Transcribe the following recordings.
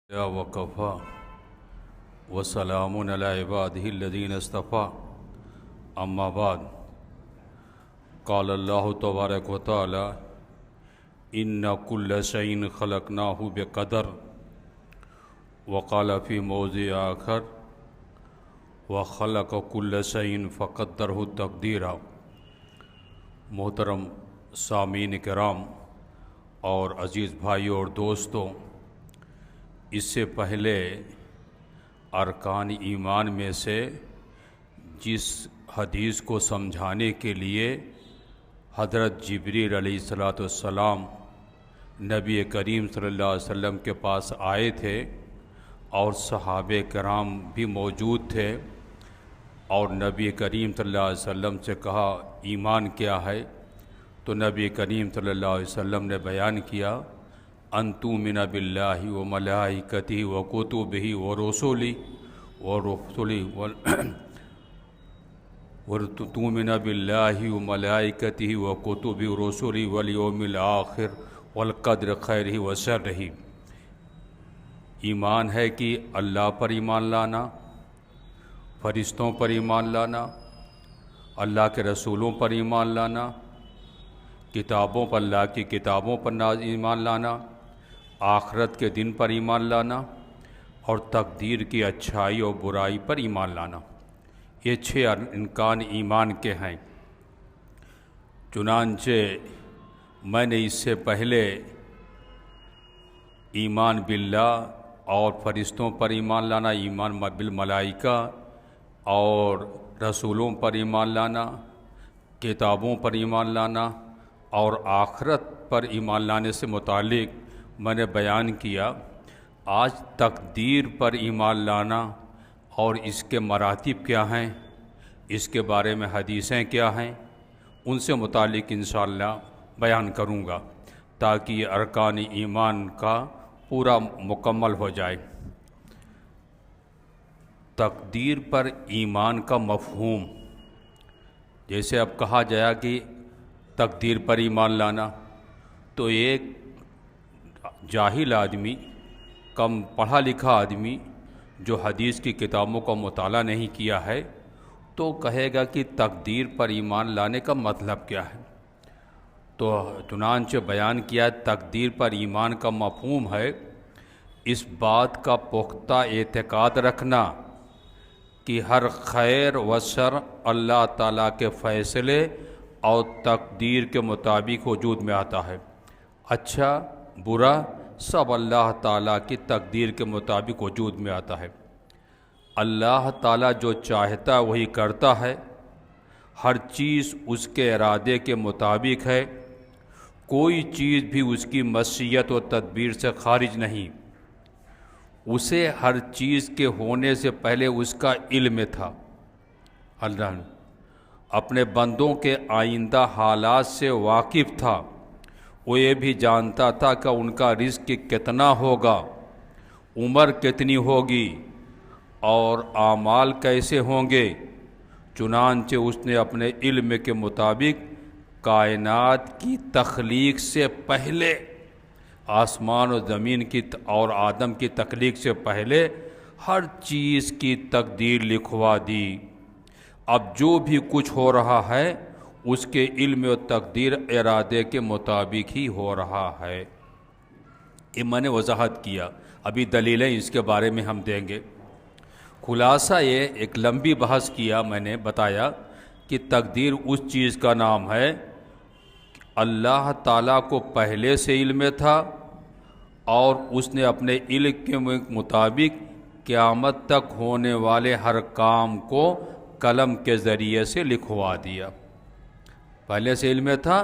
یا وقفا وسلام علی عبادہ الذین اصطفیٰ اما بعد قال اللہ تبارک و تعالی ان کل شیء خلقناہ بقدر وقال فی موضع آخر وخلق کل شیء فقدرہ تقدیرا۔ محترم سامعین کرام اور عزیز بھائیوں اور دوستوں، اس سے پہلے ارکان ایمان میں سے جس حدیث کو سمجھانے کے لیے حضرت جبریل علیہ السلام نبی کریم صلی اللہ علیہ وسلم کے پاس آئے تھے اور صحابہ کرام بھی موجود تھے، اور نبی کریم صلی اللہ علیہ وسلم سے کہا ایمان کیا ہے؟ تو نبی کریم صلی اللہ علیہ وسلم نے بیان کیا ان تؤمن باللہ و ملائکتہ و کتبہ و تؤمن باللہ و ملائکتہ و کتبہ و رسلہ والیوم الآخر والقدر خیرہ و شرہ۔ ایمان ہے کہ اللہ پر ایمان لانا، فرشتوں پر ایمان لانا، اللہ کے رسولوں پر ایمان لانا، کتابوں پر، اللہ کی کتابوں پر ایمان لانا، آخرت کے دن پر ایمان لانا، اور تقدیر کی اچھائی اور برائی پر ایمان لانا۔ یہ 6 ارکان ایمان کے ہیں۔ چنانچہ میں نے اس سے پہلے ایمان باللہ اور فرشتوں پر ایمان لانا، ایمان بالملائکہ اور رسولوں پر ایمان لانا، کتابوں پر ایمان لانا اور آخرت پر ایمان لانے سے متعلق میں نے بیان کیا۔ آج تقدیر پر ایمان لانا اور اس کے مراتب کیا ہیں، اس کے بارے میں حدیثیں کیا ہیں، ان سے متعلق انشاءاللہ بیان کروں گا تاکہ یہ ارکان ایمان کا پورا مکمل ہو جائے۔ تقدیر پر ایمان کا مفہوم، جیسے اب کہا جائے کہ تقدیر پر ایمان لانا، تو ایک جاہل آدمی، کم پڑھا لکھا آدمی جو حدیث کی کتابوں کا مطالعہ نہیں کیا ہے تو کہے گا کہ تقدیر پر ایمان لانے کا مطلب کیا ہے۔ تو چنانچہ بیان کیا تقدیر پر ایمان کا مفہوم ہے اس بات کا پختہ اعتقاد رکھنا کہ ہر خیر و شر اللہ تعالیٰ کے فیصلے اور تقدیر کے مطابق وجود میں آتا ہے، اچھا برا سب اللہ تعالیٰ کی تقدیر کے مطابق وجود میں آتا ہے۔ اللہ تعالیٰ جو چاہتا ہے وہی کرتا ہے، ہر چیز اس کے ارادے کے مطابق ہے، کوئی چیز بھی اس کی مشیت و تدبیر سے خارج نہیں۔ اسے ہر چیز کے ہونے سے پہلے اس کا علم تھا۔ اللہ نے اپنے بندوں کے آئندہ حالات سے واقف تھا، وہ یہ بھی جانتا تھا کہ ان کا رزق کتنا ہوگا، عمر کتنی ہوگی اور اعمال کیسے ہوں گے۔ چنانچہ اس نے اپنے علم کے مطابق کائنات کی تخلیق سے پہلے، آسمان و زمین کی اور آدم کی تخلیق سے پہلے ہر چیز کی تقدیر لکھوا دی۔ اب جو بھی کچھ ہو رہا ہے اس کے علم و تقدیر ارادے کے مطابق ہی ہو رہا ہے۔ یہ میں نے وضاحت کیا، ابھی دلیلیں اس کے بارے میں ہم دیں گے۔ خلاصہ یہ ایک لمبی بحث کیا، میں نے بتایا کہ تقدیر اس چیز کا نام ہے اللہ تعالیٰ کو پہلے سے علم تھا اور اس نے اپنے علم کے مطابق قیامت تک ہونے والے ہر کام کو قلم کے ذریعے سے لکھوا دیا۔ پہلے سے علم تھا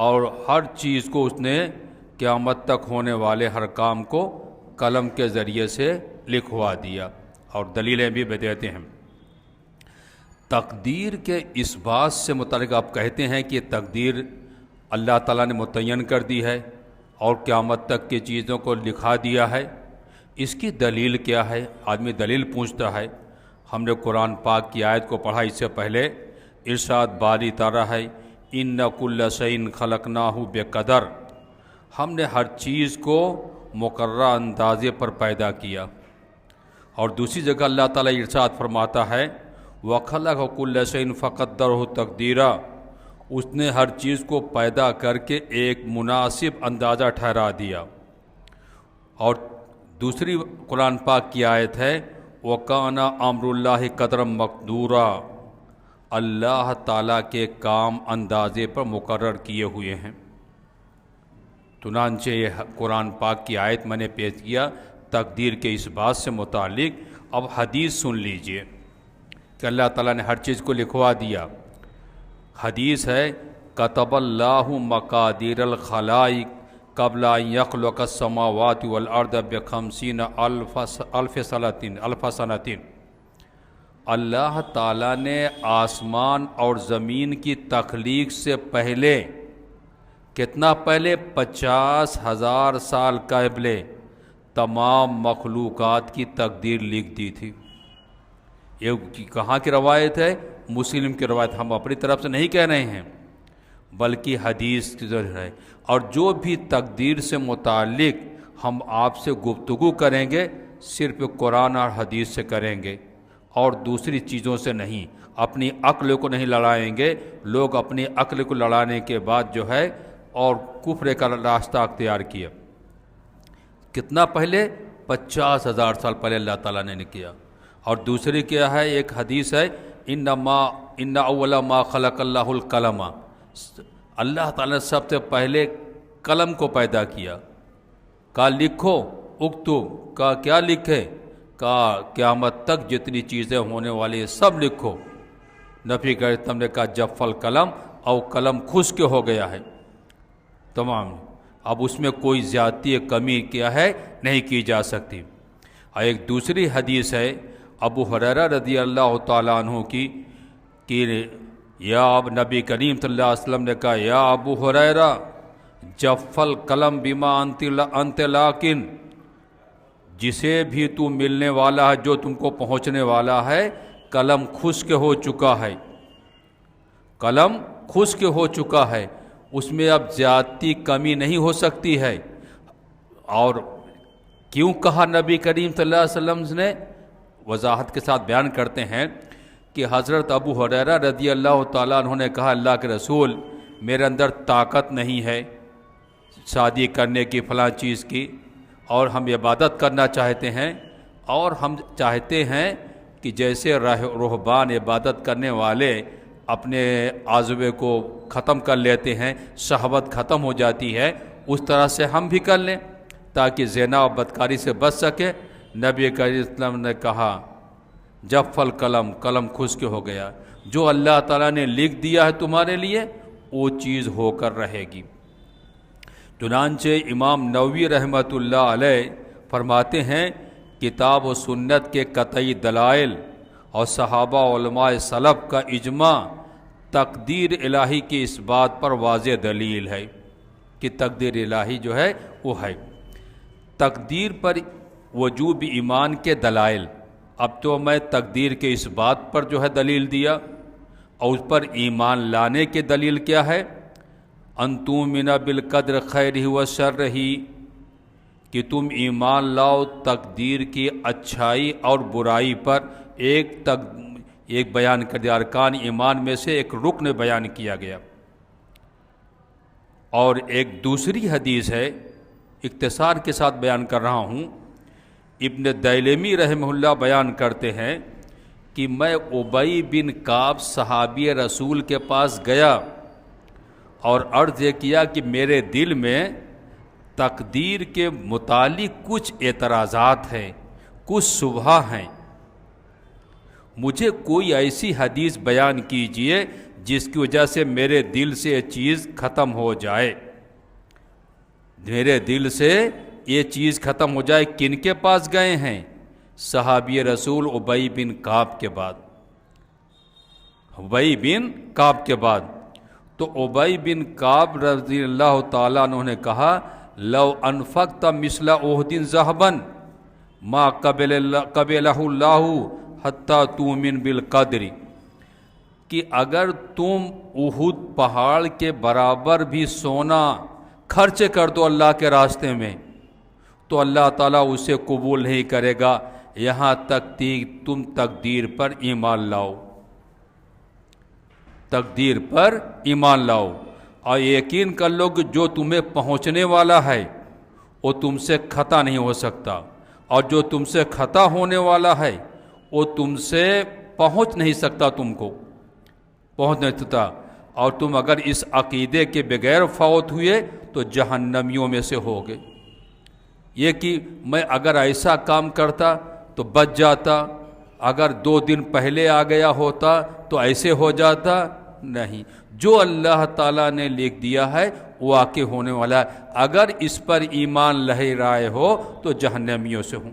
اور ہر چیز کو اس نے قیامت تک ہونے والے ہر کام کو قلم کے ذریعے سے لکھوا دیا، اور دلیلیں بھی دیتے ہیں۔ تقدیر کے اس بات سے متعلق آپ کہتے ہیں کہ یہ تقدیر اللہ تعالیٰ نے متعین کر دی ہے اور قیامت تک کی چیزوں کو لکھا دیا ہے، اس کی دلیل کیا ہے؟ آدمی دلیل پوچھتا ہے۔ ہم نے قرآن پاک کی آیت کو پڑھا اس سے پہلے، ارشاد باری تعالیٰ ہے ان کل شیء خلقناہ بقدر، ہم نے ہر چیز کو مقررہ اندازے پر پیدا کیا۔ اور دوسری جگہ اللہ تعالیٰ ارشاد فرماتا ہے وَخَلَقَ كُلَّ شَيْءٍ فَقَدَّرَهُ تَقْدِيرًا، اس نے ہر چیز کو پیدا کر کے ایک مناسب اندازہ ٹھہرا دیا۔ اور دوسری قرآن پاک کی آیت ہے وَكَانَ أَمْرُ اللَّهِ قَدْرًا مَقْدُورًا، اللہ تعالیٰ کے کام اندازے پر مقرر کیے ہوئے ہیں۔ چنانچہ یہ قرآن پاک کی آیت میں نے پیش کیا تقدیر کے اس بات سے متعلق۔ اب حدیث سن لیجئے کہ اللہ تعالیٰ نے ہر چیز کو لکھوا دیا۔ حدیث ہے کتب اللہ مقادیر الخلائق قبل ان یخلق السماوات والارض بخمسین الف سنۃ، اللہ تعالیٰ نے آسمان اور زمین کی تخلیق سے پہلے، کتنا پہلے؟ 50,000 سال قبل تمام مخلوقات کی تقدیر لکھ دی تھی۔ یہ کہاں کی روایت ہے؟ مسلم کی روایت، ہم اپنی طرف سے نہیں کہہ رہے ہیں بلکہ حدیث کی ذریعہ ہے۔ اور جو بھی تقدیر سے متعلق ہم آپ سے گفتگو کریں گے صرف قرآن اور حدیث سے کریں گے اور دوسری چیزوں سے نہیں، اپنی عقل کو نہیں لڑائیں گے۔ لوگ اپنی عقل کو لڑانے کے بعد جو ہے اور کفر کا راستہ اختیار کیا۔ کتنا پہلے؟ 50,000 سال پہلے اللہ تعالیٰ نے کیا۔ اور دوسری کیا ہے؟ ایک حدیث ہے ان اول ما خلق اللہ القلم، اللہ تعالیٰ نے سب سے پہلے قلم کو پیدا کیا۔ کہا لکھو، اکتب، کہا کیا لکھے؟ کہا قیامت تک جتنی چیزیں ہونے والی ہیں سب لکھو۔ نبی کریم نے کہا جف القلم، اور قلم خشک ہو گیا ہے تمام، اب اس میں کوئی زیادتی کمی کیا ہے نہیں کی جا سکتی۔ اور ایک دوسری حدیث ہے ابو ہریرہ رضی اللہ تعالیٰ عنہ کی کہ یا نبی کریم صلی اللہ علیہ وسلم نے کہا یا ابو ہریرہ جف القلم بما انت لاکن، جسے بھی تو ملنے والا ہے، جو تم کو پہنچنے والا ہے، قلم خشک ہو چکا ہے، قلم خشک ہو چکا ہے، اس میں اب زیادتی کمی نہیں ہو سکتی ہے۔ اور کیوں کہا نبی کریم صلی اللہ علیہ وسلم نے؟ وضاحت کے ساتھ بیان کرتے ہیں کہ حضرت ابو ہریرہ رضی اللہ تعالیٰ عنہ نے کہا اللہ کے رسول میرے اندر طاقت نہیں ہے شادی کرنے کی فلاں چیز کی، اور ہم عبادت کرنا چاہتے ہیں، اور ہم چاہتے ہیں کہ جیسے رہبان عبادت کرنے والے اپنے عازبے کو ختم کر لیتے ہیں، شہوت ختم ہو جاتی ہے، اس طرح سے ہم بھی کر لیں تاکہ زنا اور بدکاری سے بچ سکے۔ نبی کریم صلی اللہ علیہ وسلم نے کہا جف القلم، قلم خشک ہو گیا، جو اللہ تعالیٰ نے لکھ دیا ہے تمہارے لیے وہ چیز ہو کر رہے گی۔ چنانچہ امام نووی رحمۃ اللہ علیہ فرماتے ہیں کتاب و سنت کے قطعی دلائل اور صحابہ علماء سلف کا اجماع تقدیر الہی کی اس بات پر واضح دلیل ہے کہ تقدیر الہی جو ہے وہ ہے۔ تقدیر پر وجوب ایمان کے دلائل، اب تو میں تقدیر کے اس بات پر جو ہے دلیل دیا، اور اس پر ایمان لانے کے دلیل کیا ہے؟ ان تؤمن بالقدر خیرہ و شرہ، کہ تم ایمان لاؤ تقدیر کی اچھائی اور برائی پر۔ ایک بیان کر دیا، ارکان ایمان میں سے ایک رکن بیان کیا گیا۔ اور ایک دوسری حدیث ہے، اختصار کے ساتھ بیان کر رہا ہوں، ابن دیلمی رحمہ اللہ بیان کرتے ہیں کہ میں ابی بن کعب صحابی رسول کے پاس گیا اور عرض یہ کیا کہ میرے دل میں تقدیر کے متعلق کچھ اعتراضات ہیں، کچھ شبہہ ہیں، مجھے کوئی ایسی حدیث بیان کیجئے جس کی وجہ سے میرے دل سے یہ چیز ختم ہو جائے، میرے دل سے یہ چیز ختم ہو جائے۔ کن کے پاس گئے ہیں؟ صحابی رسول ابی بن کعب کے بعد، ابی بن کعب کے بعد۔ تو ابی بن کعب رضی اللہ تعالیٰ عنہ نے کہا لو انفقت مثل احد ذهبا ما قبلہ اللہ حتی تؤمن بالقدر، کہ اگر تم احد پہاڑ کے برابر بھی سونا خرچ کر دو اللہ کے راستے میں تو اللہ تعالیٰ اسے قبول نہیں کرے گا یہاں تک کہ تم تقدیر پر ایمان لاؤ، تقدیر پر ایمان لاؤ، اور یقین کر لو کہ جو تمہیں پہنچنے والا ہے وہ تم سے خطا نہیں ہو سکتا، اور جو تم سے خطا ہونے والا ہے وہ تم سے پہنچ نہیں سکتا، تم کو پہنچ نہیں سکتا، اور تم اگر اس عقیدے کے بغیر فوت ہوئے تو جہنمیوں میں سے ہوگے۔ یہ کہ میں اگر ایسا کام کرتا تو بچ جاتا، اگر 2 دن پہلے آ گیا ہوتا تو ایسے ہو جاتا، نہیں، جو اللہ تعالیٰ نے لکھ دیا ہے وہ واقع ہونے والا ہے۔ اگر اس پر ایمان لے رہے ہو تو جہنمیوں سے ہوں۔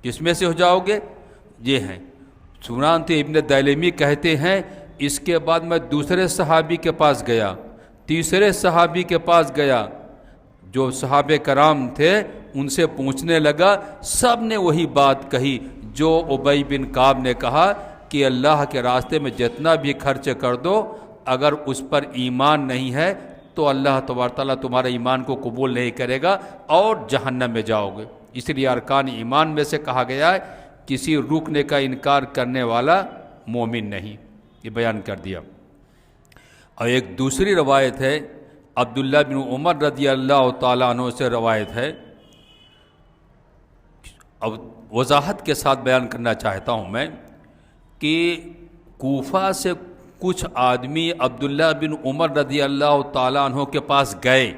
کس میں سے ہو جاؤ گے؟ یہ ہیں چنانچہ ابن دیلمی کہتے ہیں اس کے بعد میں دوسرے صحابی کے پاس گیا، تیسرے صحابی کے پاس گیا، جو صحابہ کرام تھے ان سے پوچھنے لگا، سب نے وہی بات کہی جو ابی بن کعب نے کہا کہ اللہ کے راستے میں جتنا بھی خرچ کر دو، اگر اس پر ایمان نہیں ہے تو اللہ تبارک تعالیٰ تمہارے ایمان کو قبول نہیں کرے گا اور جہنم میں جاؤ گے۔ اس لیے ارکان ایمان میں سے کہا گیا ہے کسی رکن کا انکار کرنے والا مومن نہیں، یہ بیان کر دیا۔ اور ایک دوسری روایت ہے عبداللہ بن عمر رضی اللہ تعالیٰ عنہ سے روایت ہے، اب وضاحت کے ساتھ بیان کرنا چاہتا ہوں میں کہ کوفہ سے کچھ آدمی عبداللہ بن عمر رضی اللہ تعالیٰ عنہ کے پاس گئے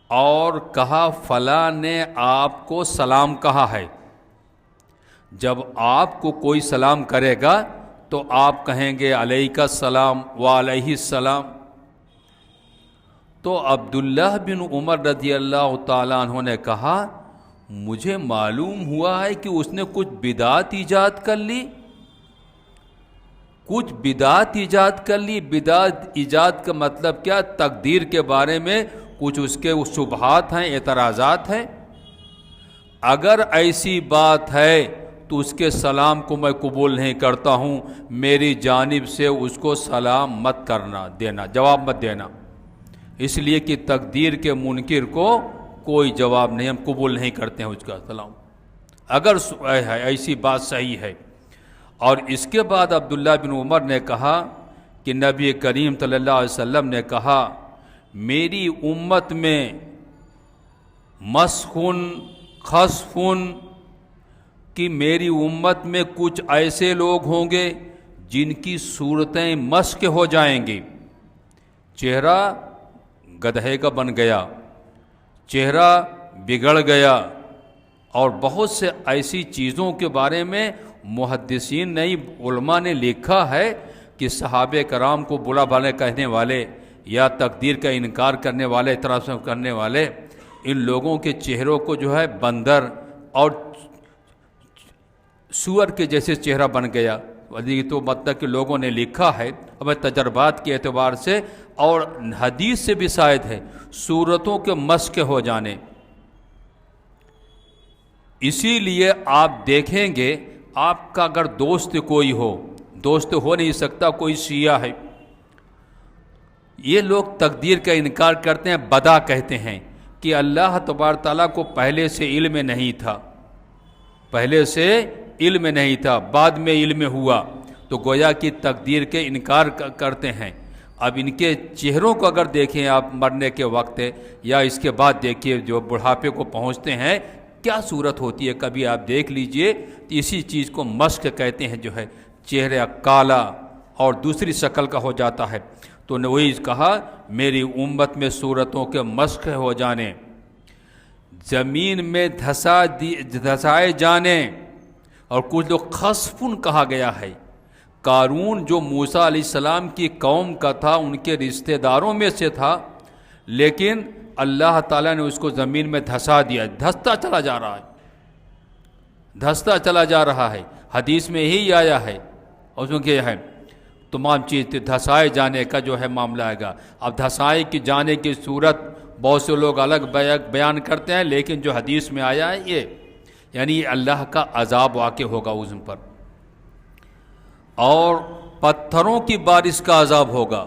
اور کہا فلاں نے آپ کو سلام کہا ہے، جب آپ کو کوئی سلام کرے گا تو آپ کہیں گے علیک السلام وعلیہ السلام۔ تو عبداللہ بن عمر رضی اللہ تعالیٰ عنہ نے کہا مجھے معلوم ہوا ہے کہ اس نے کچھ بدعت ایجاد کر لی، کچھ بدعت ایجاد کر لی۔ بدعت ایجاد کا مطلب کیا؟ تقدیر کے بارے میں کچھ اس کے شبہات ہیں، اعتراضات ہیں۔ اگر ایسی بات ہے تو اس کے سلام کو میں قبول نہیں کرتا ہوں، میری جانب سے اس کو سلام مت کرنا دینا، جواب مت دینا، اس لیے کہ تقدیر کے منکر کو کوئی جواب نہیں، ہم قبول نہیں کرتے ہیں اس کا سلام، اگر ایسی بات صحیح ہے۔ اور اس کے بعد عبداللہ بن عمر نے کہا کہ نبی کریم صلی اللہ علیہ وسلم نے کہا میری امت میں مسخن خسفن، کہ میری امت میں کچھ ایسے لوگ ہوں گے جن کی صورتیں مسخ ہو جائیں گی، چہرہ گدھے کا بن گیا، چہرہ بگڑ گیا، اور بہت سے ایسی چیزوں کے بارے میں محدثین نہیں علماء نے لکھا ہے کہ صحابہ کرام کو برا بھلا کہنے والے یا تقدیر کا انکار کرنے والے، اعتراض کرنے والے، ان لوگوں کے چہروں کو جو ہے بندر اور سور کے جیسے چہرہ بن گیا۔ تو مطلب کہ لوگوں نے لکھا ہے، ہمیں تجربات کے اعتبار سے اور حدیث سے بھی شاید ہے، صورتوں کے مسخ ہو جانے۔ اسی لیے آپ دیکھیں گے آپ کا اگر دوست کوئی ہو، دوست ہو نہیں سکتا کوئی شیعہ ہے، یہ لوگ تقدیر کا انکار کرتے ہیں، بدا کہتے ہیں کہ اللہ تبارک تعالیٰ کو پہلے سے علم نہیں تھا، پہلے سے علم نہیں تھا، بعد میں علم ہوا، تو گویا کہ تقدیر کے انکار کرتے ہیں۔ اب ان کے چہروں کو اگر دیکھیں آپ مرنے کے وقت یا اس کے بعد دیکھیے جو بڑھاپے کو پہنچتے ہیں کیا صورت ہوتی ہے، کبھی آپ دیکھ لیجئے، اسی چیز کو مسخ کہتے ہیں، جو ہے چہرہ کالا اور دوسری شکل کا ہو جاتا ہے۔ تو نے وہی کہا میری امت میں صورتوں کے مسخ ہو جانے، زمین میں دھسائے جانے، اور کچھ لوگ خسفن کہا گیا ہے۔ قارون جو موسیٰ علیہ السلام کی قوم کا تھا، ان کے رشتہ داروں میں سے تھا، لیکن اللہ تعالیٰ نے اس کو زمین میں دھسا دیا، دھستا چلا جا رہا ہے، دھستا چلا جا رہا ہے، حدیث میں یہی آیا ہے، اور اس میں کیا ہے تمام چیز دھسائے جانے کا جو ہے معاملہ آئے گا۔ اب دھسائے کی جانے کی صورت بہت سے لوگ الگ بیان کرتے ہیں، لیکن جو حدیث میں آیا ہے یہ یعنی اللہ کا عذاب واقع ہوگا اس پر، اور پتھروں کی بارش کا عذاب ہوگا،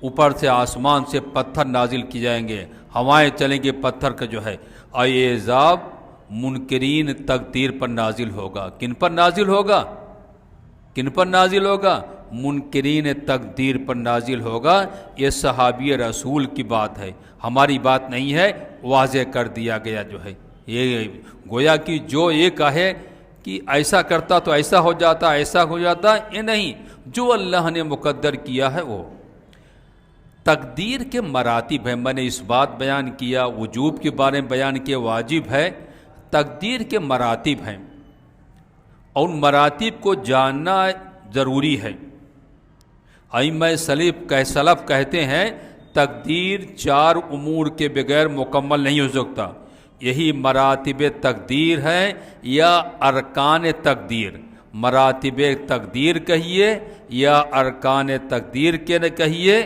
اوپر سے آسمان سے پتھر نازل کی جائیں گے، ہوائیں چلیں گے، پتھر کا جو ہے، اور یہ عذاب منکرین تقدیر پر نازل ہوگا۔ کن پر نازل ہوگا؟ کن پر نازل ہوگا؟ منکرین تقدیر پر نازل ہوگا۔ یہ صحابی رسول کی بات ہے، ہماری بات نہیں ہے، واضح کر دیا گیا جو ہے۔ یہ گویا کہ جو یہ کہے کہ ایسا کرتا تو ایسا ہو جاتا، ایسا ہو جاتا، یہ نہیں، جو اللہ نے مقدر کیا ہے وہ۔ تقدیر کے مراتب ہیں، میں نے اس بات بیان کیا، وجوب کے بارے میں بیان کیا، واجب ہے، تقدیر کے مراتب ہیں، اور ان مراتب کو جاننا ضروری ہے۔ ائمہ سلف کہتے ہیں تقدیر 4 امور کے بغیر مکمل نہیں ہو سکتا۔ یہی مراتب تقدیر ہے یا ارکان تقدیر، مراتب تقدیر کہیے یا ارکان تقدیر کے نہ کہیے،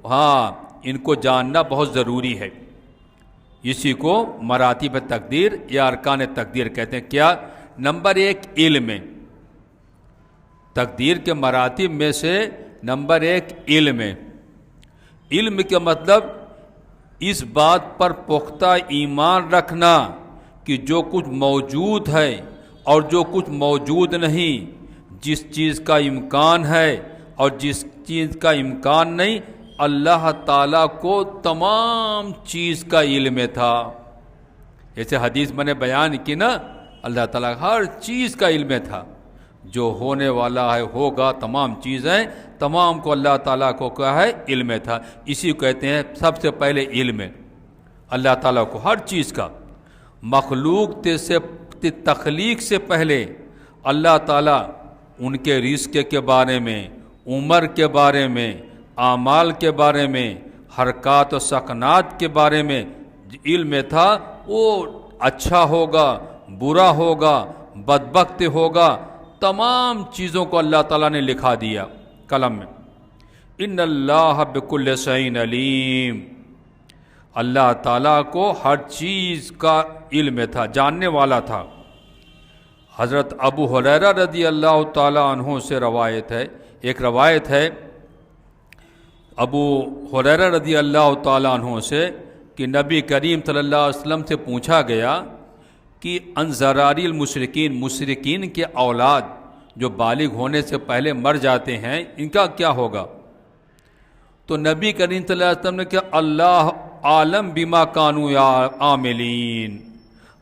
ہاں ان کو جاننا بہت ضروری ہے۔ اسی کو مراتب تقدیر یا ارکان تقدیر کہتے ہیں۔ کیا؟ نمبر 1 علم، تقدیر کے مراتب میں سے نمبر 1 علم ہے۔ علم کا مطلب اس بات پر پختہ ایمان رکھنا کہ جو کچھ موجود ہے اور جو کچھ موجود نہیں، جس چیز کا امکان ہے اور جس چیز کا امکان نہیں، اللہ تعالیٰ کو تمام چیز کا علم تھا۔ جیسے حدیث میں نے بیان کی نا، اللہ تعالیٰ ہر چیز کا علم تھا، جو ہونے والا ہے ہوگا، تمام چیزیں، تمام کو اللہ تعالیٰ کو کیا ہے؟ علم تھا۔ اسی کو کہتے ہیں سب سے پہلے علم، اللہ تعالیٰ کو ہر چیز کا۔ مخلوق سے تخلیق سے پہلے اللہ تعالیٰ ان کے رزق کے بارے میں، عمر کے بارے میں، اعمال کے بارے میں، حرکات و سکنات کے بارے میں علم تھا۔ وہ اچھا ہوگا، برا ہوگا، بدبخت ہوگا، تمام چیزوں کو اللہ تعالیٰ نے لکھا دیا قلم میں۔ ان اللہ بکل شیء علیم، اللہ تعالیٰ کو ہر چیز کا علم تھا، جاننے والا تھا۔ حضرت ابو ہریرہ رضی اللہ تعالیٰ عنہ سے روایت ہے، ایک روایت ہے ابو ہریرہ رضی اللہ تعالیٰ عنہ سے کہ نبی کریم صلی اللہ علیہ وسلم سے پوچھا گیا کہ ان ذراری المشرکین، مشرکین کے اولاد جو بالغ ہونے سے پہلے مر جاتے ہیں، ان کا کیا ہوگا؟ تو نبی کریم صلی اللہ علیہ وسلم نے کہا اللہ عالم بما کانوا عاملین،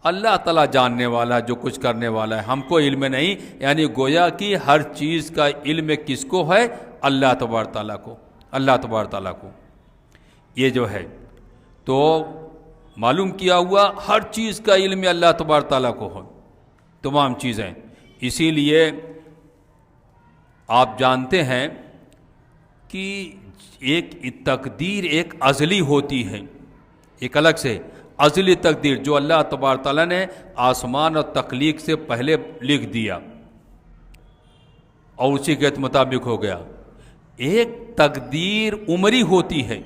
اللہ تعالیٰ جاننے والا، جو کچھ کرنے والا ہے، ہم کو علم نہیں۔ یعنی گویا کہ ہر چیز کا علم کس کو ہے؟ اللہ تبارک تعالیٰ کو، اللہ تبارک تعالیٰ کو۔ یہ جو ہے تو معلوم کیا ہوا ہر چیز کا علم اللہ تبارک تعالیٰ کو ہو، تمام چیزیں۔ اسی لیے آپ جانتے ہیں کہ ایک تقدیر ایک ازلی ہوتی ہے، ایک الگ سے ازلی تقدیر جو اللہ تبارک تعالیٰ نے آسمان اور تخلیق سے پہلے لکھ دیا اور اسی کے مطابق ہو گیا۔ ایک تقدیر عمری ہوتی ہے،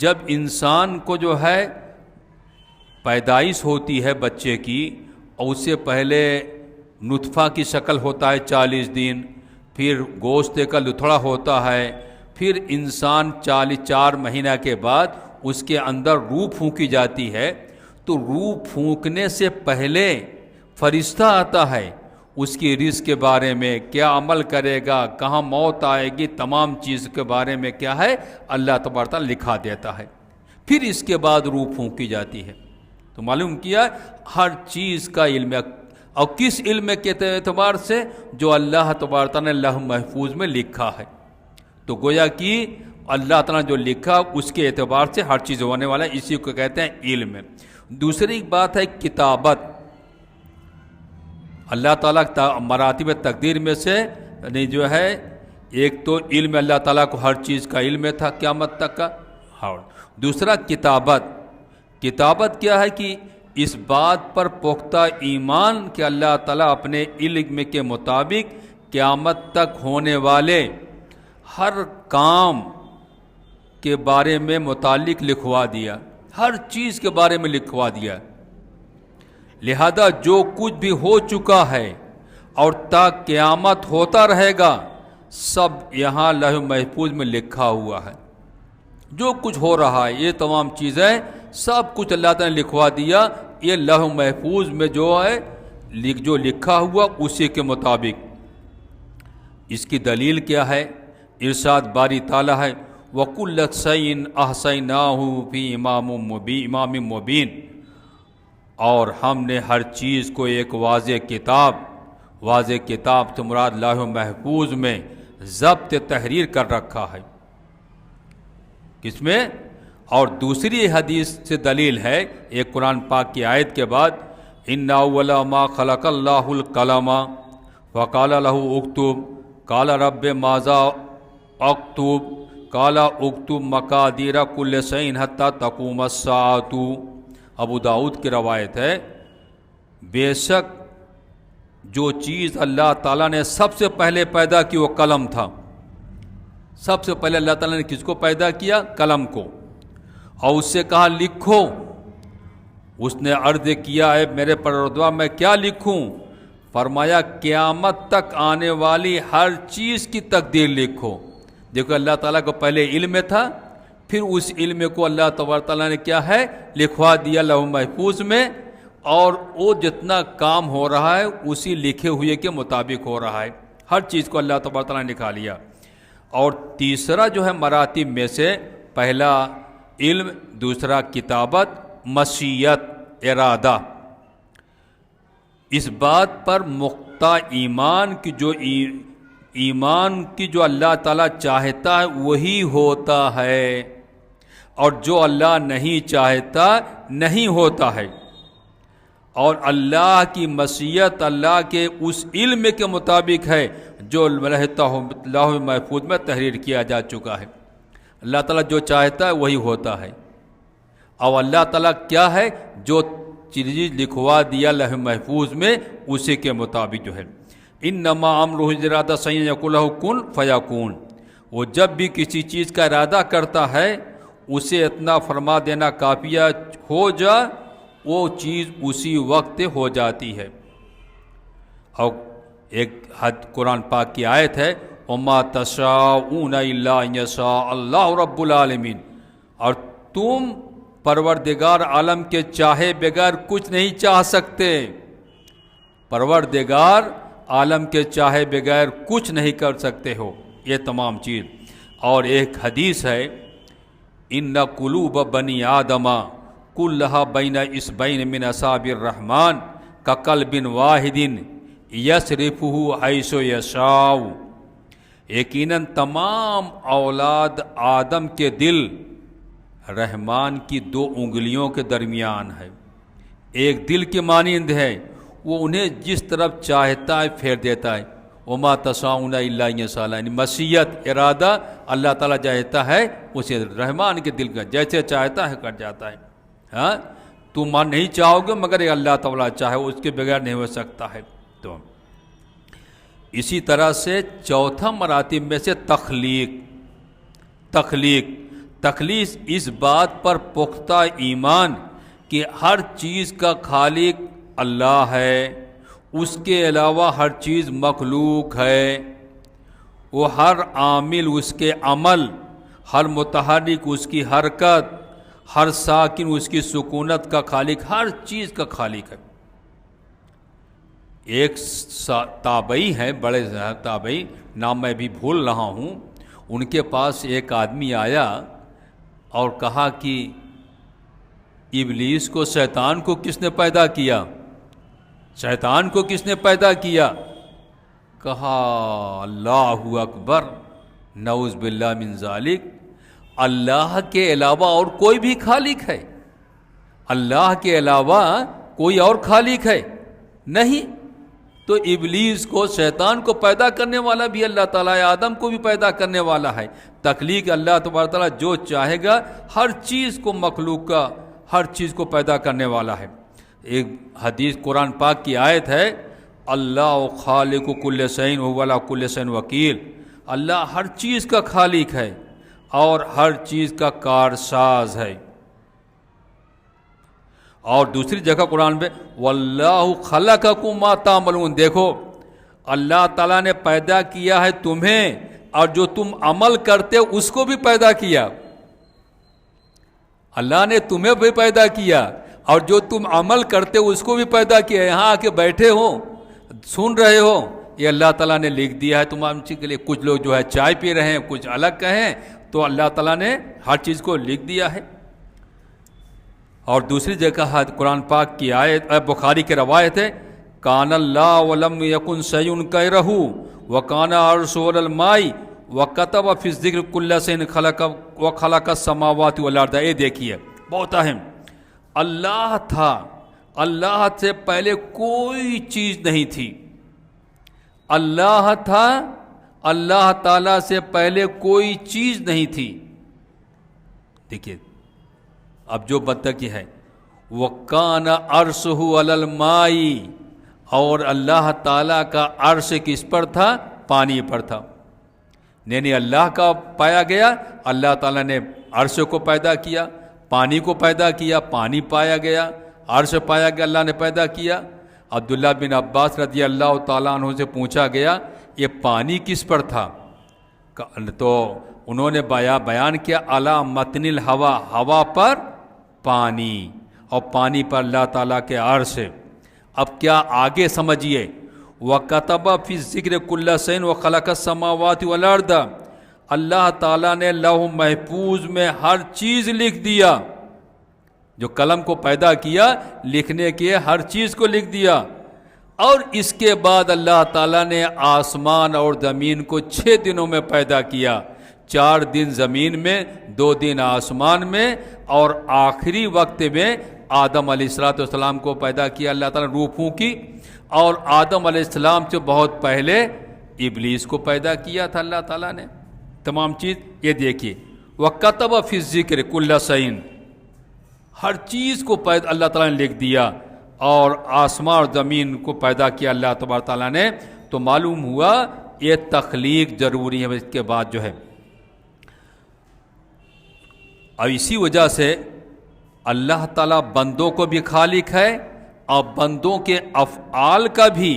جب انسان کو جو ہے پیدائش ہوتی ہے بچے کی، اور اس سے پہلے نطفہ کی شکل ہوتا ہے 40 دن، پھر گوشت کا لتھڑا ہوتا ہے، پھر انسان 4 مہینہ کے بعد اس کے اندر روح پھونکی جاتی ہے۔ تو روح پھونکنے سے پہلے فرشتہ آتا ہے، اس کی رزق کے بارے میں، کیا عمل کرے گا، کہاں موت آئے گی، تمام چیز کے بارے میں کیا ہے؟ اللہ تبارک تعالیٰ لکھا دیتا ہے۔ پھر اس کے بعد روح پھونکی جاتی ہے۔ تو معلوم کیا ہر چیز کا علم، اور کس علم کے اعتبار سے؟ جو اللہ تبارک تعالیٰ نے لوح محفوظ میں لکھا ہے۔ تو گویا کہ اللہ تعالیٰ جو لکھا اس کے اعتبار سے ہر چیز ہونے والا ہے، اسی کو کہتے ہیں علم۔ دوسری بات ہے کتابت۔ اللہ تعالیٰ مراتب تقدیر میں سے جو ہے ایک تو علم، اللہ تعالیٰ کو ہر چیز کا علم تھا قیامت تک کا، اور دوسرا کتابت۔ کتابت کیا ہے کہ اس بات پر پختہ ایمان کہ اللہ تعالیٰ اپنے علم کے مطابق قیامت تک ہونے والے ہر کام کے بارے میں متعلق لکھوا دیا، ہر چیز کے بارے میں لکھوا دیا۔ لہذا جو کچھ بھی ہو چکا ہے اور تا قیامت ہوتا رہے گا، سب یہاں لوح محفوظ میں لکھا ہوا ہے۔ جو کچھ ہو رہا ہے یہ تمام چیزیں سب کچھ اللہ تعالیٰ نے لکھوا دیا. یہ لوح محفوظ میں جو ہے جو لکھا ہوا اسی کے مطابق. اس کی دلیل کیا ہے؟ ارشاد باری تعالیٰ ہے وَكُلَّ شَيْءٍ أَحْصَيْنَاهُ فِي إِمَامٍ مُبِينٍ، اور ہم نے ہر چیز کو ایک واضح کتاب سے مراد لوح محفوظ میں ضبط تحریر کر رکھا ہے. کس میں؟ اور دوسری حدیث سے دلیل ہے ایک قرآن پاک کی آیت کے بعد ان اول ما خلق اللہ القلم وقال له اکتب قال رب ماذا اکتب قال اکتب مقادیر کل شیء حتی تقوم الساعۃ. ابو داؤد کی روایت ہے بے شک جو چیز اللہ تعالیٰ نے سب سے پہلے پیدا کی وہ قلم تھا. سب سے پہلے اللہ تعالیٰ نے کس کو پیدا کیا؟ قلم کو. اور اس سے کہا لکھو. اس نے عرض کیا ہے میرے پروردگار میں کیا لکھوں؟ فرمایا قیامت تک آنے والی ہر چیز کی تقدیر لکھو. دیکھو اللہ تعالیٰ کو پہلے علم تھا، پھر اس علم کو اللہ تبارک تعالیٰ نے کیا ہے لکھوا دیا لوح محفوظ میں، اور وہ جتنا کام ہو رہا ہے اسی لکھے ہوئے کے مطابق ہو رہا ہے. ہر چیز کو اللہ تبارک تعالیٰ نے لکھا لیا. اور تیسرا جو ہے مراتب میں سے پہلا علم، دوسرا کتابت، مشیت ارادہ. اس بات پر مختہ ایمان کی جو اللہ تعالیٰ چاہتا ہے وہی ہوتا ہے، اور جو اللہ نہیں چاہتا نہیں ہوتا ہے. اور اللہ کی مشیت اللہ کے اس علم کے مطابق ہے جو لوح محفوظ میں تحریر کیا جا چکا ہے. اللہ تعالیٰ جو چاہتا ہے وہی ہوتا ہے. اور اللہ تعالیٰ کیا ہے جو چیز لکھوا دیا لوح محفوظ میں اسی کے مطابق جو ہے. انما امرہ اذا اراد شیئا یقول له کن فیکون. وہ جب بھی کسی چیز کا ارادہ کرتا ہے اسے اتنا فرما دینا کافیہ ہو جا، وہ چیز اسی وقت ہو جاتی ہے. اور ایک قرآن پاک کی آیت ہے وما تشاءون الا ان یشاء اللہ رب العالمین. اور تم پروردگار عالم کے چاہے بغیر کچھ نہیں چاہ سکتے. پروردگار عالم کے چاہے بغیر کچھ نہیں کر سکتے ہو یہ تمام چیز. اور ایک حدیث ہے ان قلوب بنی آدم کلھا بین اصبعین من اصابع الرحمن کقلب واحد یصرفہ حیث یشاء. یقیناً تمام اولاد آدم کے دل رحمان کی 2 انگلیوں کے درمیان ہے. ایک دل کے مانند ہے، وہ انہیں جس طرف چاہتا ہے پھیر دیتا ہے. وما تشاءون الا ان یشاء اللہ، یعنی مشیت ارادہ اللہ تعالیٰ چاہتا ہے اسے رحمان کے دل کا جیسے چاہتا ہے کر جاتا ہے. ہاں تم نہیں چاہو گے مگر اللہ تعالیٰ چاہے اس کے بغیر نہیں ہو سکتا ہے. تو اسی طرح سے چوتھا مراتب میں سے تخلیق اس بات پر پختہ ایمان کہ ہر چیز کا خالق اللہ ہے، اس کے علاوہ ہر چیز مخلوق ہے. وہ ہر عامل اس کے عمل، ہر متحرک اس کی حرکت، ہر ساکن اس کی سکونت کا خالق، ہر چیز کا خالق ہے. ایک تابعی ہے، بڑے تابعی، نام میں بھی بھول رہا ہوں، ان کے پاس ایک آدمی آیا اور کہا کہ ابلیس کو، شیطان کو کس نے پیدا کیا؟ شیطان کو کس نے پیدا کیا؟ کہا اللہ اکبر، نعوذ باللہ من ذالک، اللہ کے علاوہ اور کوئی بھی خالق ہے؟ اللہ کے علاوہ کوئی اور خالق ہے؟ نہیں. تو ابلیس کو، شیطان کو پیدا کرنے والا بھی اللہ تعالیٰ ہے، آدم کو بھی پیدا کرنے والا ہے. تخلیق اللہ تبارک تعالیٰ جو چاہے گا ہر چیز کو، مخلوق کا ہر چیز کو پیدا کرنے والا ہے. ایک حدیث قرآن پاک کی آیت ہے اللہ خالق کل شیء وهو علی کل شیء وکیل. اللہ ہر چیز کا خالق ہے اور ہر چیز کا کارساز ہے. اور دوسری جگہ قرآن میں واللہ خلقکم ما تعملون. دیکھو اللہ تعالیٰ نے پیدا کیا ہے تمہیں، اور جو تم عمل کرتے اس کو بھی پیدا کیا. اللہ نے تمہیں بھی پیدا کیا اور جو تم عمل کرتے ہو اس کو بھی پیدا کیا. یہاں آ کے بیٹھے ہو سن رہے ہو, یہ اللہ تعالیٰ نے لکھ دیا ہے تمام چیز کے لیے. کچھ لوگ جو ہے چائے پی رہے ہیں, کچھ الگ کہیں, تو اللہ تعالیٰ نے ہر چیز کو لکھ دیا ہے. اور دوسری جگہ قرآن پاک کی آیت بخاری کی روایت ہے, کان اللہ ولم یکن شیء غیرہ وکان عرشہ علی الماء وکتب فی الذکر کل شیء خلق السماوات والارض. یہ دیکھیے بہت اہم, اللہ تھا, اللہ سے پہلے کوئی چیز نہیں تھی. اللہ تھا, اللہ تعالیٰ سے پہلے کوئی چیز نہیں تھی. دیکھیے اب جو بدتگی ہے, وَكَانَ عَرْشُهُ عَلَى الْمَاءِ, اور اللہ تعالیٰ کا عرش کس پر تھا؟ پانی پر تھا. نہیں اللہ کا پایا گیا, اللہ تعالیٰ نے عرش کو پیدا کیا, پانی کو پیدا کیا, پانی پایا گیا, عرش پایا گیا, اللہ نے پیدا کیا. عبداللہ بن عباس رضی اللہ تعالیٰ عنہ سے پوچھا گیا یہ پانی کس پر تھا؟ تو انہوں نے بیان کیا علی متن الہوا, ہوا پر پانی, اور پانی پر اللہ تعالیٰ کے عرش. اب کیا آگے سمجھیے, وَكَتَبَ فِي الذِّكْرِ كُلَّ شَيْءٍ وَخَلَقَ السَّمَاوَاتِ وَالْأَرْضَ, اللہ تعالیٰ نے لوح محفوظ میں ہر چیز لکھ دیا. جو قلم کو پیدا کیا, لکھنے کے ہر چیز کو لکھ دیا. اور اس کے بعد اللہ تعالیٰ نے آسمان اور زمین کو 6 دنوں میں پیدا کیا. 4 دن زمین میں, 2 دن آسمان میں, اور آخری وقت میں آدم علیہ السلام کو پیدا کیا اللہ تعالیٰ نے, روح پھونکی. اور آدم علیہ السلام سے بہت پہلے ابلیس کو پیدا کیا تھا اللہ تعالیٰ نے. تمام چیز یہ دیکھیے, وَكَتَبَ فِي الذِّكْرِ كُلَّ شَيْءٍ, ہر چیز کو اللہ تعالیٰ نے لکھ دیا. اور آسمان اور زمین کو پیدا کیا اللہ تبارک تعالیٰ نے. تو معلوم ہوا یہ تخلیق ضروری ہے اس کے بعد جو ہے. اور اسی وجہ سے اللہ تعالیٰ بندوں کو بھی خالق ہے, اور بندوں کے افعال کا بھی,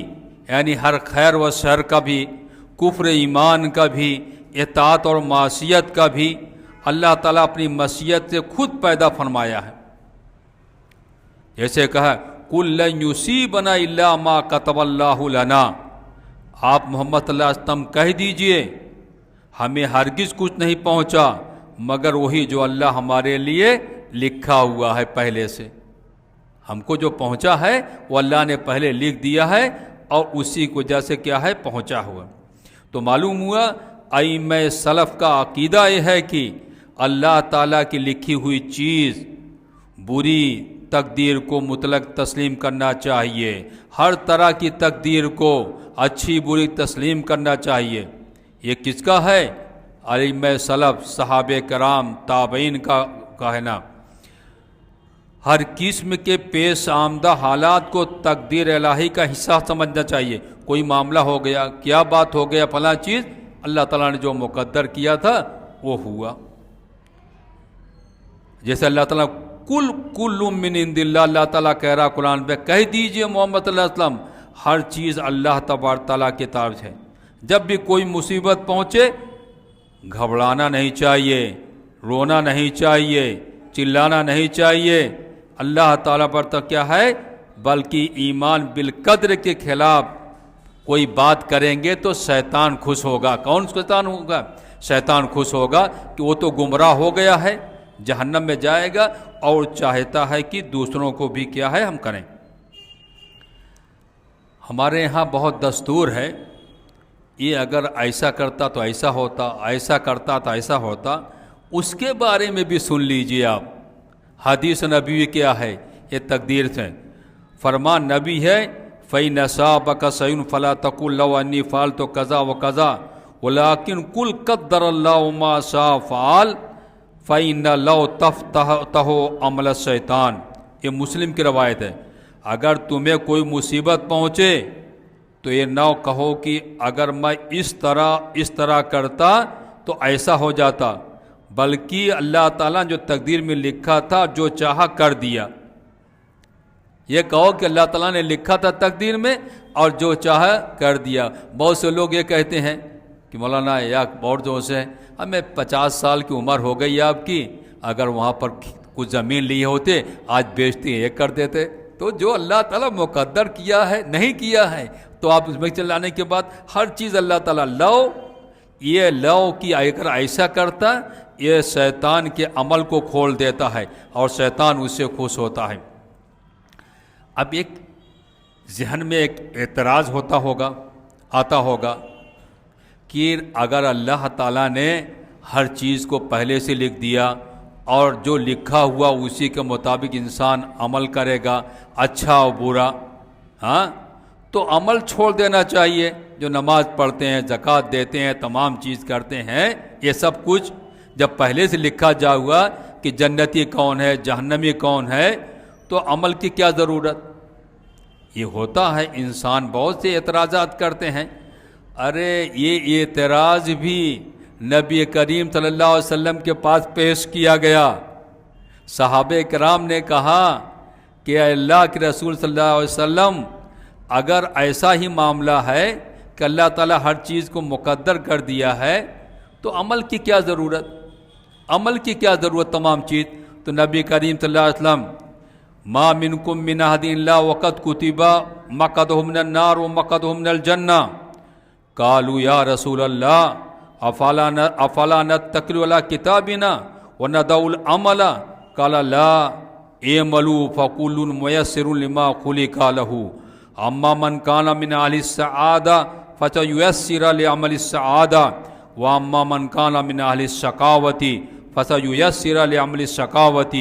یعنی ہر خیر و شر کا بھی, کفر ایمان کا بھی, اطاعت اور معصیت کا بھی اللہ تعالیٰ اپنی مشیت سے خود پیدا فرمایا ہے. جیسے کہا قُلْ لَنْ يُصِيبَنَا إِلَّا مَا كَتَبَ اللَّهُ لَنَا, آپ محمد صلی اللہ علیہ وسلم کہہ دیجئے ہمیں ہرگز کچھ نہیں پہنچا مگر وہی جو اللہ ہمارے لیے لکھا ہوا ہے پہلے سے. ہم کو جو پہنچا ہے وہ اللہ نے پہلے لکھ دیا ہے, اور اسی کی وجہ سے کیا ہے پہنچا ہوا. تو معلوم ہوا ائمہ سلف کا عقیدہ یہ ہے کہ اللہ تعالیٰ کی لکھی ہوئی چیز, بری تقدیر کو مطلق تسلیم کرنا چاہیے, ہر طرح کی تقدیر کو اچھی بری تسلیم کرنا چاہیے. یہ کس کا ہے؟ ائمہ سلف, صحابہ کرام, تابعین کا ہے نا. ہر قسم کے پیش آمدہ حالات کو تقدیر الہی کا حصہ سمجھنا چاہیے. کوئی معاملہ ہو گیا, کیا بات ہو گیا, فلاں چیز, اللہ تعالیٰ نے جو مقدر کیا تھا وہ ہوا. جیسے اللہ تعالیٰ کل من عند اللہ, اللہ تعالیٰ کہہ رہا قرآن پہ, کہہ دیجئے محمد صلی اللہ علیہ وسلم ہر چیز اللہ تبارک تعالیٰ کی طرف ہے. جب بھی کوئی مصیبت پہنچے گھبرانا نہیں چاہیے, رونا نہیں چاہیے, چلانا نہیں چاہیے. اللہ تعالیٰ پر تو کیا ہے, بلکہ ایمان بالقدر کے خلاف کوئی بات کریں گے تو شیطان خوش ہوگا. کون شیطان ہوگا؟ شیطان خوش ہوگا کہ وہ تو گمراہ ہو گیا ہے, جہنم میں جائے گا, اور چاہتا ہے کہ دوسروں کو بھی کیا ہے ہم کریں. ہمارے یہاں بہت دستور ہے, یہ اگر ایسا کرتا تو ایسا ہوتا, ایسا کرتا تو ایسا ہوتا. اس کے بارے میں بھی سن لیجئے آپ. حدیث نبی کیا ہے, یہ تقدیر سے فرمان نبی ہے, فَإِنْ أَصَابَكَ شَيْءٌ فَلَا تَقُل لَّوْ أَنِّي فَعَلْتُ كَذَا وَكَذَا وَلَكِنْ قُلْ قَدَّرَ اللَّهُ مَا شَاءَ فَعَلَ فَإِنَّ لَوْ تَفْتَحُ عَمَلَ الشَّيْطَانِ. یہ مسلم کی روایت ہے. اگر تمہیں کوئی مصیبت پہنچے تو یہ نہ کہو کہ اگر میں اس طرح کرتا تو ایسا ہو جاتا, بلکہ اللہ تعالیٰ جو تقدیر میں لکھا تھا جو چاہا کر دیا. یہ کہو کہ اللہ تعالیٰ نے لکھا تھا تقدیر میں اور جو چاہا کر دیا. بہت سے لوگ یہ کہتے ہیں کہ مولانا یا بہت جو سے ہمیں 50 سال کی عمر ہو گئی آپ کی, اگر وہاں پر کچھ زمین لیے ہوتے آج بیچتے یہ کر دیتے. تو جو اللہ تعالیٰ مقدر کیا ہے نہیں کیا ہے تو آپ اس میں چلانے کے بعد ہر چیز اللہ تعالیٰ لو، یہ لو کی اگر ایسا کرتا یہ شیطان کے عمل کو کھول دیتا ہے اور شیطان اس سے خوش ہوتا ہے. اب ایک ذہن میں ایک اعتراض آتا ہوگا کہ اگر اللہ تعالیٰ نے ہر چیز کو پہلے سے لکھ دیا اور جو لکھا ہوا اسی کے مطابق انسان عمل کرے گا اچھا اور برا، ہاں تو عمل چھوڑ دینا چاہیے. جو نماز پڑھتے ہیں، زکوٰۃ دیتے ہیں، تمام چیز کرتے ہیں، یہ سب کچھ جب پہلے سے لکھا جا ہوا کہ جنتی کون ہے جہنمی کون ہے تو عمل کی کیا ضرورت. یہ ہوتا ہے انسان بہت سے اعتراضات کرتے ہیں. ارے یہ اعتراض بھی نبی کریم صلی اللہ علیہ وسلم کے پاس پیش کیا گیا. صحابہ کرام نے کہا کہ اللہ کے رسول صلی اللہ علیہ وسلم اگر ایسا ہی معاملہ ہے کہ اللہ تعالیٰ ہر چیز کو مقدر کر دیا ہے تو عمل کی کیا ضرورت، عمل کی کیا ضرورت تمام چیز. تو نبی کریم صلی اللہ علیہ وسلم ما منکم من احد الا وقد کتب مقعدہ من النار ومقعدہ من الجنہ. قالوا یا رسول اللہ افلا نتکل علی کتابنا وندع العمل قال لا اعملوا فکل میسر لما خلق له اما من کان من اہل السعادہ فسیسر لعمل السعادہ واما من کان من اہل الشقاوۃ فسیسر لعمل الشقاوۃ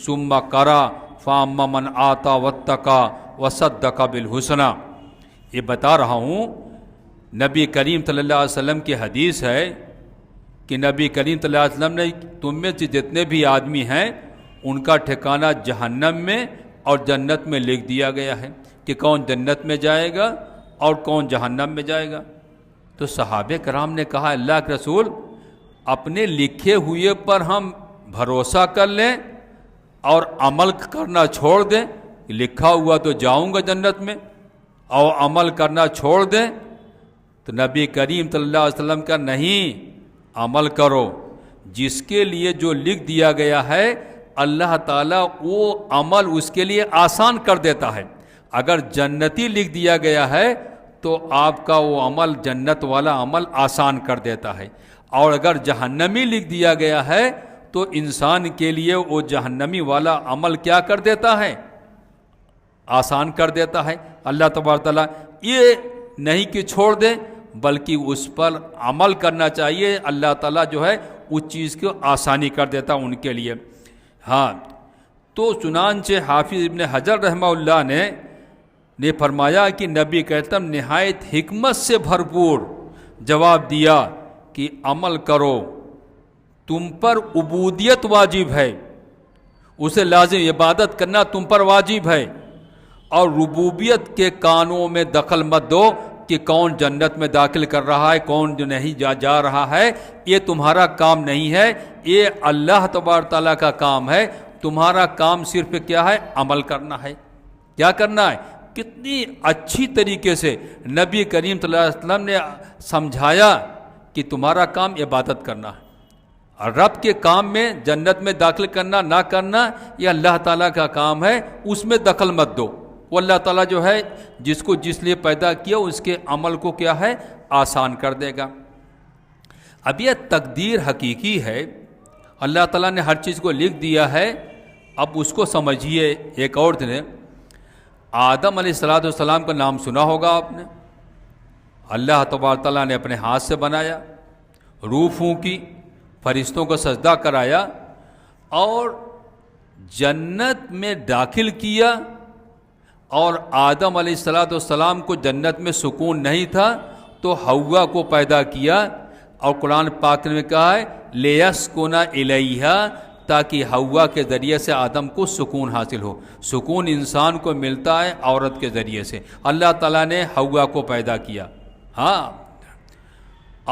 ثم قرأ فاما من آتی واتقى وصدق بالحسنى. یہ بتا رہا ہوں نبی کریم صلی اللہ علیہ وسلم کی حدیث ہے کہ نبی کریم صلی اللہ علیہ وسلم نے تم میں سے جتنے بھی آدمی ہیں ان کا ٹھکانہ جہنم میں اور جنت میں لکھ دیا گیا ہے کہ کون جنت میں جائے گا اور کون جہنم میں جائے گا. تو صحابہ کرام نے کہا اللہ کے رسول اپنے لکھے ہوئے پر ہم بھروسہ کر لیں اور عمل کرنا چھوڑ دیں، لکھا ہوا تو جاؤں گا جنت میں، اور عمل کرنا چھوڑ دیں. تو نبی کریم صلی اللہ علیہ وسلم کا نہیں، عمل کرو. جس کے لیے جو لکھ دیا گیا ہے اللہ تعالیٰ وہ عمل اس کے لیے آسان کر دیتا ہے. اگر جنتی لکھ دیا گیا ہے تو آپ کا وہ عمل جنت والا عمل آسان کر دیتا ہے، اور اگر جہنمی لکھ دیا گیا ہے تو انسان کے لیے وہ جہنمی والا عمل کیا کر دیتا ہے، آسان کر دیتا ہے. اللہ تبارک تعالیٰ یہ نہیں کہ چھوڑ دیں بلکہ اس پر عمل کرنا چاہیے. اللہ تعالیٰ جو ہے اس چیز کو آسانی کر دیتا ان کے لیے. ہاں تو چنانچہ حافظ ابن حجر رحمہ اللہ نے فرمایا کہ نبی کریم نہایت حکمت سے بھرپور جواب دیا کہ عمل کرو، تم پر عبودیت واجب ہے، اسے لازم عبادت کرنا تم پر واجب ہے، اور ربوبیت کے کانوں میں دخل مت دو کہ کون جنت میں داخل کر رہا ہے کون جو نہیں جا رہا ہے. یہ تمہارا کام نہیں ہے، یہ اللہ تبارک تعالیٰ کا کام ہے. تمہارا کام صرف کیا ہے، عمل کرنا ہے. کیا کرنا ہے؟ کتنی اچھی طریقے سے نبی کریم صلی اللہ علیہ وسلم نے سمجھایا کہ تمہارا کام عبادت کرنا ہے، اور رب کے کام میں جنت میں داخل کرنا نہ کرنا یہ اللہ تعالیٰ کا کام ہے، اس میں دخل مت دو. وہ اللہ تعالیٰ جو ہے جس کو جس لیے پیدا کیا اس کے عمل کو کیا ہے، آسان کر دے گا. اب یہ تقدیر حقیقی ہے، اللہ تعالیٰ نے ہر چیز کو لکھ دیا ہے. اب اس کو سمجھیے. ایک اور نے آدم علیہ السلام کا نام سنا ہوگا آپ نے. اللہ تبارک تعالیٰ نے اپنے ہاتھ سے بنایا، روح پھونکی، فرشتوں کو سجدہ کرایا اور جنت میں داخل کیا. اور آدم علیہ السلام کو جنت میں سکون نہیں تھا تو حوا کو پیدا کیا، اور قرآن پاک نے کہا ہے لیسکن الیہا، تاکہ حوا کے ذریعے سے آدم کو سکون حاصل ہو. سکون انسان کو ملتا ہے عورت کے ذریعے سے. اللہ تعالیٰ نے حوا کو پیدا کیا. ہاں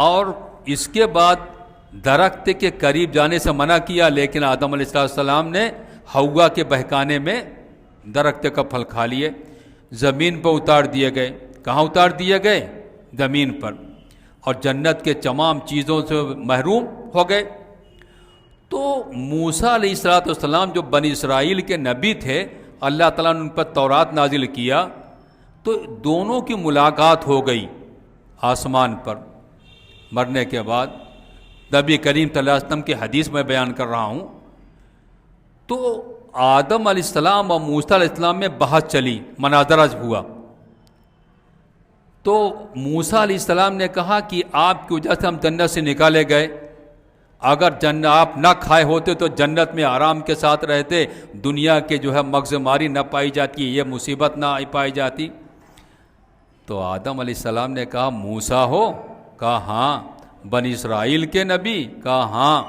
اور اس کے بعد درخت کے قریب جانے سے منع کیا، لیکن آدم علیہ السلام نے حوا کے بہکانے میں درخت کا پھل کھا لیے. زمین پر اتار دیے گئے. کہاں اتار دیے گئے؟ زمین پر. اور جنت کے تمام چیزوں سے محروم ہو گئے. تو موسیٰ علیہ السلام جو بنی اسرائیل کے نبی تھے، اللہ تعالیٰ نے ان پر تورات نازل کیا، تو دونوں کی ملاقات ہو گئی آسمان پر مرنے کے بعد. نبی کریم صلی اللہ علیہ وسلم کی حدیث میں بیان کر رہا ہوں. تو آدم علیہ السلام اور موسیٰ علیہ السلام میں بحث چلی، مناظرہ ہوا. تو موسیٰ علیہ السلام نے کہا کہ آپ کی وجہ سے ہم جنت سے نکالے گئے، اگر آپ نہ کھائے ہوتے تو جنت میں آرام کے ساتھ رہتے، دنیا کے جو ہے مغز ماری نہ پائی جاتی، یہ مصیبت نہ پائی جاتی. تو آدم علیہ السلام نے کہا موسیٰ ہو؟ کہا ہاں. بنی اسرائیل کے نبی؟ کہا ہاں.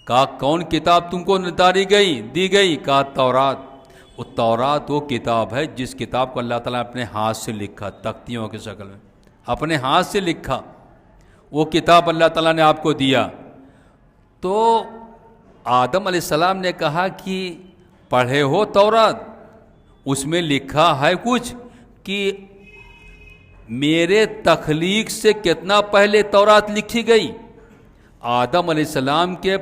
کہا کون کتاب تم کو دی گئی؟ کہا تورات. وہ تورات وہ کتاب ہے جس کتاب کو اللہ تعالیٰ نے اپنے ہاتھ سے لکھا، تختیوں کی شکل میں اپنے ہاتھ سے لکھا. وہ کتاب اللہ تعالیٰ نے آپ کو دیا. تو آدم علیہ السلام نے کہا کہ پڑھے ہو تورات؟ اس میں لکھا ہے کچھ کہ میرے تخلیق سے کتنا پہلے تورات لکھی گئی؟ آدم علیہ السلام کے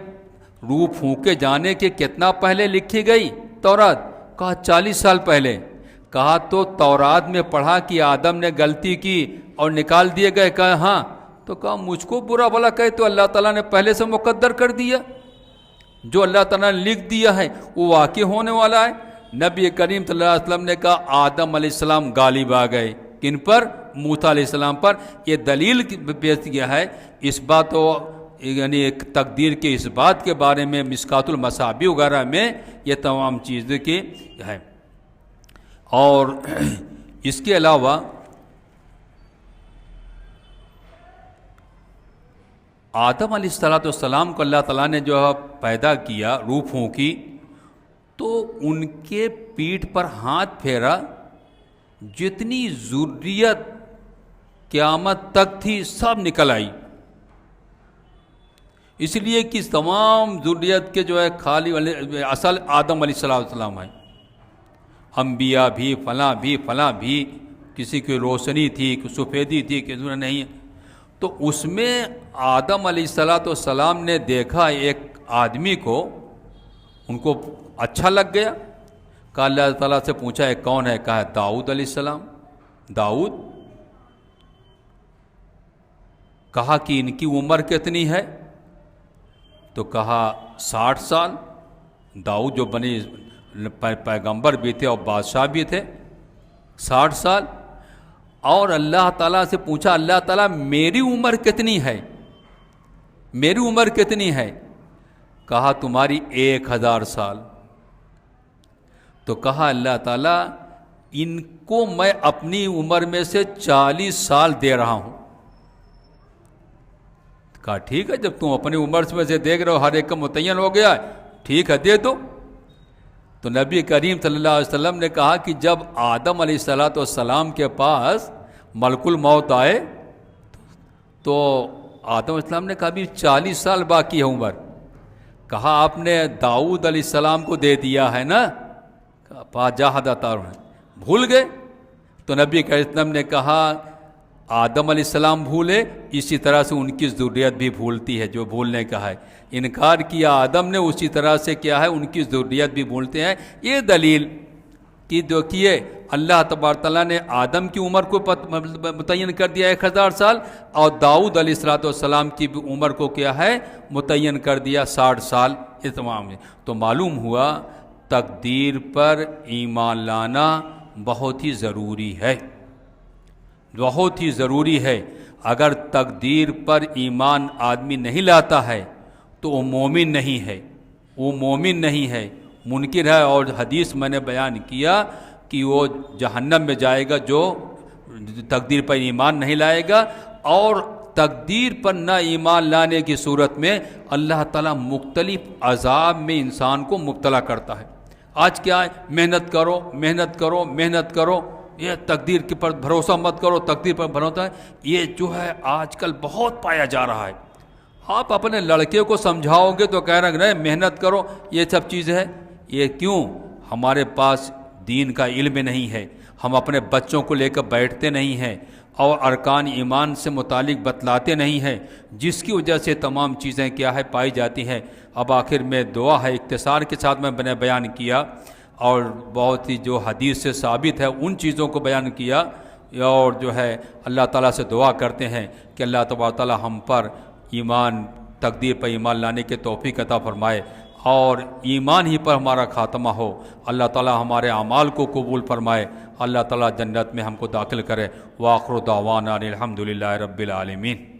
روح پھونکے جانے کے کتنا پہلے لکھی گئی تورات؟ کہا 40 سال پہلے. کہا تو تورات میں پڑھا کہ آدم نے غلطی کی اور نکال دیے گئے؟ کہا ہاں. تو کہا مجھ کو برا بھلا کہے تو اللہ تعالیٰ نے پہلے سے مقدر کر دیا، جو اللہ تعالیٰ نے لکھ دیا ہے وہ واقع ہونے والا ہے. نبی کریم صلی اللہ علیہ وسلم نے کہا آدم علیہ السلام غالب آ گئے. کن پر؟ موسیٰ علیہ السلام پر. یہ دلیل پیش کیا ہے اس بات یعنی ایک تقدیر کے اس بات کے بارے میں مشکات المصابیح وغیرہ میں یہ تمام چیزیں کی ہے. اور اس کے علاوہ آدم علیہ السلام کو اللہ تعالیٰ نے جو پیدا کیا، روح پھونکی، تو ان کے پیٹھ پر ہاتھ پھیرا، جتنی ذریت قیامت تک تھی سب نکل آئی. اس لیے کہ تمام ذریت کے جو ہے خالی والے اصل آدم علیہ السلام ہیں. انبیاء بھی فلاں بھی کسی کی روشنی تھی، کسی سفیدی تھی، کسی نے نہیں. تو اس میں آدم علیہ السلام نے دیکھا ایک آدمی کو، ان کو اچھا لگ گیا. کہا اللہ تعالیٰ سے پوچھا ہے کون ہے؟ کہا داؤد علیہ السلام. داؤد. کہا کہ ان کی عمر کتنی ہے؟ تو کہا 60 سال. داؤد جو بنی پیغمبر بھی تھے اور بادشاہ بھی تھے. 60 سال. اور اللہ تعالیٰ سے پوچھا اللہ تعالیٰ میری عمر کتنی ہے؟ میری عمر کتنی ہے؟ کہا تمہاری 1000 سال. تو کہا اللہ تعالیٰ ان کو میں اپنی عمر میں سے 40 سال دے رہا ہوں. کہا ٹھیک ہے، جب تم اپنی عمر میں سے دیکھ رہے ہو ہر ایک کا متعین ہو گیا، ٹھیک ہے دے دو. تو نبی کریم صلی اللہ علیہ وسلم نے کہا کہ جب آدم علیہ السلام کے پاس ملک الموت آئے تو آدم علیہ السلام نے کہا بھی 40 سال باقی ہے عمر. کہا آپ نے داؤد علیہ السلام کو دے دیا ہے نا؟ بھول گئے. تو نبی کریم صلی اللہ علیہ وسلم نے کہا آدم علیہ السلام بھولے، اسی طرح سے ان کی ذریت بھی بھولتی ہے. جو بھولنے کا ہے، انکار کیا آدم نے، اسی طرح سے کیا ہے ان کی ذریت بھی بھولتے ہیں. یہ دلیل کہ دیکھیے اللہ تبارک تعالیٰ نے آدم کی عمر کو متعین کر دیا 1000 سال، اور داؤد علیہ السلام کی بھی عمر کو کیا ہے متعین کر دیا 60 سال. یہ تمام ہے. تو معلوم ہوا تقدیر پر ایمان لانا بہت ہی ضروری ہے، بہت ہی ضروری ہے. اگر تقدیر پر ایمان آدمی نہیں لاتا ہے تو وہ مومن نہیں ہے، وہ مومن نہیں ہے، منکر ہے. اور حدیث میں نے بیان کیا کہ وہ جہنم میں جائے گا جو تقدیر پر ایمان نہیں لائے گا. اور تقدیر پر نہ ایمان لانے کی صورت میں اللہ تعالیٰ مختلف عذاب میں انسان کو مبتلا کرتا ہے. آج کیا ہے؟ محنت کرو محنت کرو محنت کرو، یہ تقدیر کے پر بھروسہ مت کرو، تقدیر پر بھروسہ ہے. یہ جو ہے آج کل بہت پایا جا رہا ہے. آپ اپنے لڑکے کو سمجھاؤ گے تو کہہ رہے ہیں محنت کرو، یہ سب چیز ہے. یہ کیوں؟ ہمارے پاس دین کا علم نہیں ہے، ہم اپنے بچوں کو لے کر بیٹھتے نہیں ہیں. اور ارکان ایمان سے متعلق بتلاتے نہیں ہیں، جس کی وجہ سے تمام چیزیں کیا ہے پائی جاتی ہیں۔ اب آخر میں دعا ہے، اختصار کے ساتھ میں نے بیان کیا، اور بہت ہی جو حدیث سے ثابت ہے ان چیزوں کو بیان کیا، اور جو ہے اللہ تعالیٰ سے دعا کرتے ہیں کہ اللہ تبارک تعالیٰ ہم پر ایمان، تقدیر پر ایمان لانے کے توفیق عطا فرمائے، اور ایمان ہی پر ہمارا خاتمہ ہو۔ اللہ تعالیٰ ہمارے اعمال کو قبول فرمائے، اللہ تعالیٰ جنت میں ہم کو داخل کرے۔ وآخر دعوانا الحمدللہ رب العالمین۔